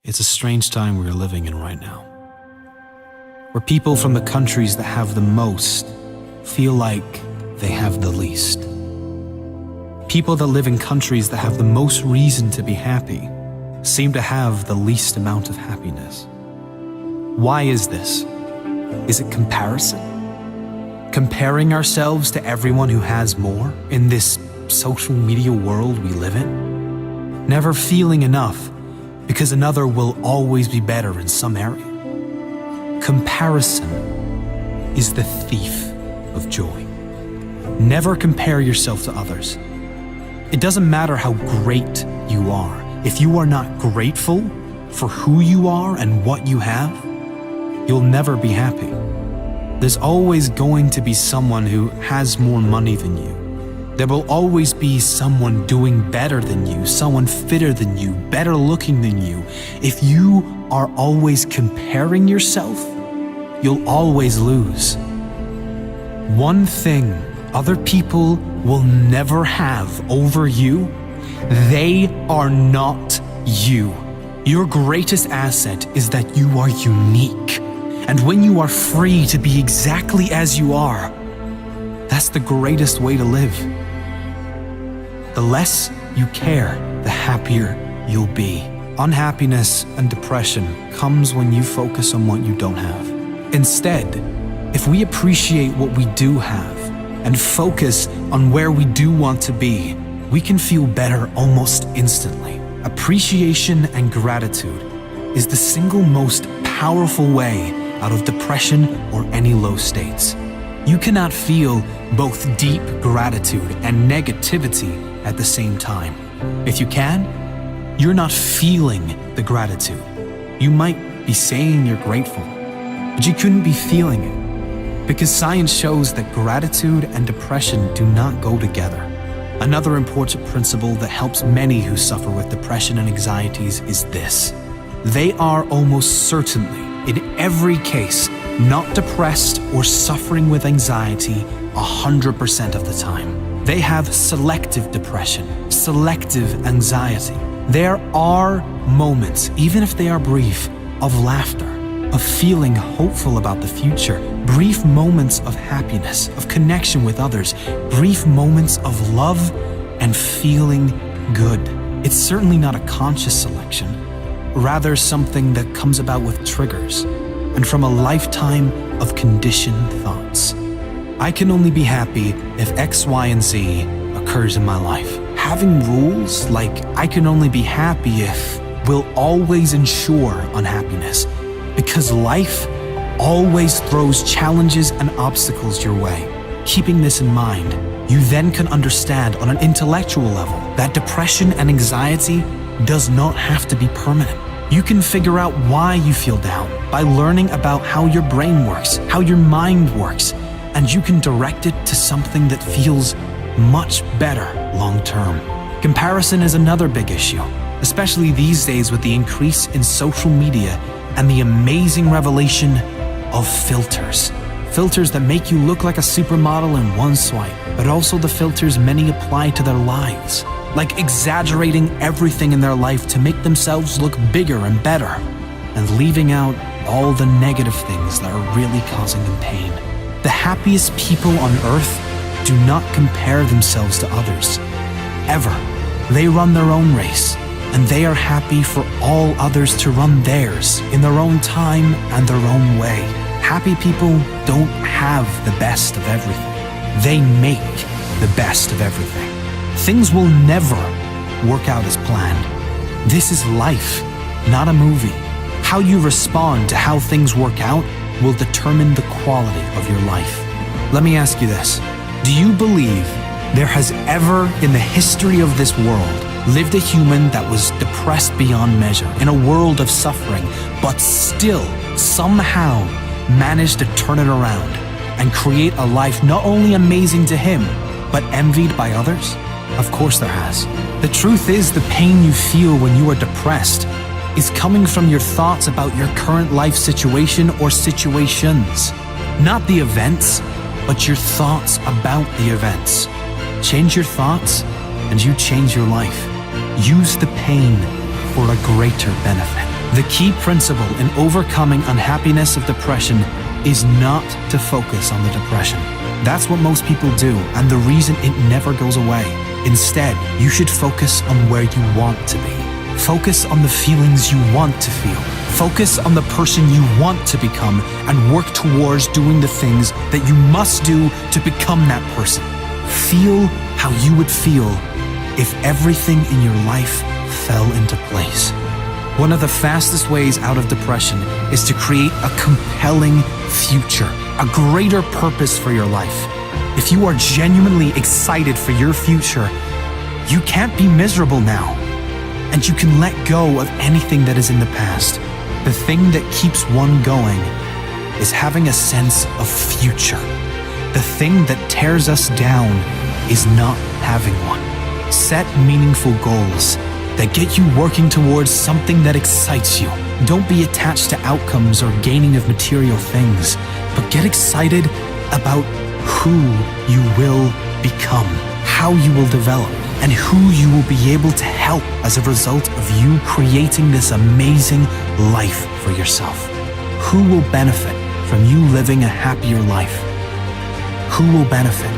It's a strange time we are living in right now, where people from the countries that have the most feel like they have the least. People that live in countries that have the most reason to be happy seem to have the least amount of happiness. Why is this? Is it comparison? Comparing ourselves to everyone who has more in this social media world we live in? Never feeling enough because another will always be better in some area. Comparison is the thief of joy. Never compare yourself to others. It doesn't matter how great you are. If you are not grateful for who you are and what you have, you'll never be happy. There's always going to be someone who has more money than you. There will always be someone doing better than you, someone fitter than you, better looking than you. If you are always comparing yourself, you'll always lose. One thing other people will never have over you, they are not you. Your greatest asset is that you are unique. And when you are free to be exactly as you are, that's the greatest way to live. The less you care, the happier you'll be. Unhappiness and depression comes when you focus on what you don't have. Instead, if we appreciate what we do have and focus on where we do want to be, we can feel better almost instantly. Appreciation and gratitude is the single most powerful way out of depression or any low states. You cannot feel both deep gratitude and negativity at the same time. If you can, you're not feeling the gratitude. You might be saying you're grateful, but you couldn't be feeling it, because science shows that gratitude and depression do not go together. Another important principle that helps many who suffer with depression and anxieties is this: they are almost certainly, in every case, not depressed or suffering with anxiety 100% of the time. They have selective depression, selective anxiety. There are moments, even if they are brief, of laughter, of feeling hopeful about the future, brief moments of happiness, of connection with others, brief moments of love and feeling good. It's certainly not a conscious selection, rather something that comes about with triggers and from a lifetime of conditioned thoughts. I can only be happy if X, Y, and Z occurs in my life. Having rules like I can only be happy if will always ensure unhappiness, because life always throws challenges and obstacles your way. Keeping this in mind, you then can understand on an intellectual level that depression and anxiety does not have to be permanent. You can figure out why you feel down by learning about how your brain works, how your mind works, and you can direct it to something that feels much better long-term. Comparison is another big issue, especially these days with the increase in social media and the amazing revelation of filters. Filters that make you look like a supermodel in one swipe, but also the filters many apply to their lives, like exaggerating everything in their life to make themselves look bigger and better, and leaving out all the negative things that are really causing them pain. The happiest people on earth do not compare themselves to others, ever. They run their own race, and they are happy for all others to run theirs in their own time and their own way. Happy people don't have the best of everything. They make the best of everything. Things will never work out as planned. This is life, not a movie. How you respond to how things work out will determine the quality of your life. Let me ask you this. Do you believe there has ever in the history of this world lived a human that was depressed beyond measure in a world of suffering, but still somehow managed to turn it around and create a life not only amazing to him, but envied by others? Of course there has. The truth is, the pain you feel when you are depressed is coming from your thoughts about your current life situation or situations. Not the events, but your thoughts about the events. Change your thoughts and you change your life. Use the pain for a greater benefit. The key principle in overcoming unhappiness of depression is not to focus on the depression. That's what most people do, and the reason it never goes away. Instead, you should focus on where you want to be. Focus on the feelings you want to feel. Focus on the person you want to become and work towards doing the things that you must do to become that person. Feel how you would feel if everything in your life fell into place. One of the fastest ways out of depression is to create a compelling future, a greater purpose for your life. If you are genuinely excited for your future, you can't be miserable now. And you can let go of anything that is in the past. The thing that keeps one going is having a sense of future. The thing that tears us down is not having one. Set meaningful goals that get you working towards something that excites you. Don't be attached to outcomes or gaining of material things, but get excited about who you will become, how you will develop, and who you will be able to help as a result of you creating this amazing life for yourself. Who will benefit from you living a happier life? Who will benefit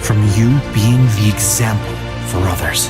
from you being the example for others?